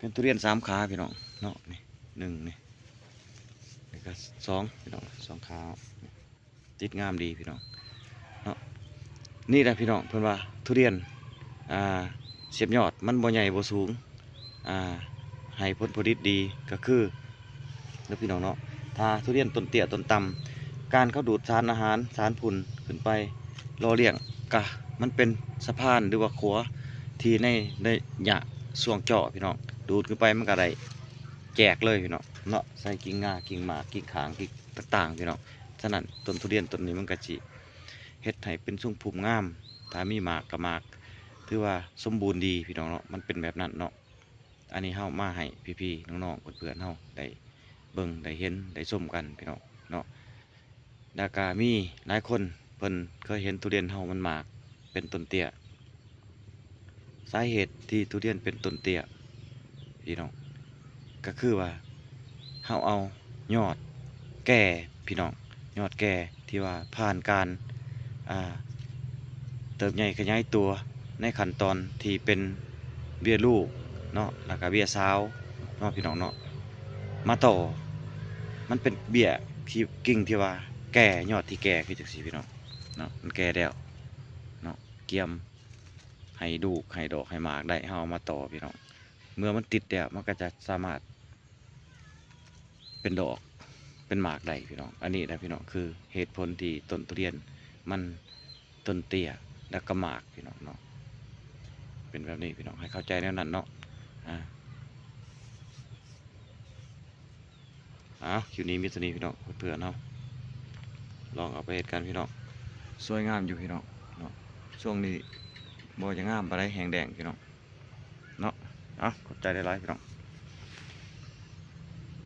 เป็นทุเรียน3 ขาพี่น้องเนาะนี่1นี่ก็2พี่น้อง2 ขาติดงามดีพี่น้องเนาะนี่แหละพี่น้องเพิ่นว่าทุเรียนเสียบยอดมันบ่ใหญ่บ่สูงให้ผลผลิตดีก็คือแล้วพี่น้องเนาะถ้าทุเรียนต้นเตี้ยต้นต่ำการเข้าดูดสารอาหารสารพุ่นขึ้นไปรอเลี้ยงกะมันเป็นสะพานหรือว่าขัวที่ในหญ้าส่วงเจาะพี่น้องดูดขึ้นไปมันก็ได้แจกเลยพี่น้องเนาะใส่กิ่งงากิ่งหมากกิ่งขางกิ่งต่างๆพี่น้องฉะนั้นต้นทุเรียนต้นนี้มันก็จิเฮ็ดให้เป็นทรงพุ่มงามถ้ามีหมากกับหมากถือว่าสมบูรณ์ดีพี่น้องเนาะมันเป็นแบบนั้นเนาะอันนี้เฮามาให้พี่ๆน้องๆเพื่อนๆเฮาได้เบิ่งได้เห็นได้ชมกันพี่น้องเนาะแล้วก็มีหลายคนเพิ่นเคยเห็นทุเรียนเฮามันหมากเป็นต้นเตี้ยสาเหตุที่ทุเรียนเป็นต้นเตี้ยพี่น้องก็คือว่าเฮาเอายอดแก่พี่น้องยอดแก่ที่ว่าผ่านการเติบใหญ่ขยายตัวในขั้นตอนที่เป็นเบี้ยลูกเนาะแล้วก็เบี้ยสาวเนาะพี่น้องเนาะมาต่อมันเป็นเบี้ยที่กิ่งที่ว่าแก่ยอดที่แก่คือจังซี่พี่น้องเนาะมันแก่แล้วเนาะเกี่ยมให้ดูกให้ดอกให้หมากได้เฮาเอามาต่อพี่น้องเมื่อมันติดแล้วมันก็จะสามารถเป็นดอกเป็นหมากได้พี่น้องอันนี้นะพี่น้องคือเหตุผลที่ต้นทุเรียนมันต้นเตี้ยแล้วก็หมากพี่น้องเนาะเป็นแบบนี้พี่น้องให้เข้าใจแนวนั้นเนาะคลิปนี้มีสนีพี่น้องเพื่อนๆเนาะลองเอาไปเหตุการณ์พี่น้องสวยงามอยู่พี่น้องเนาะช่วงนี้บ่จะงามไปได้แหงแดงพี่น้องเนาะขอบใจได้หลายพี่น้อง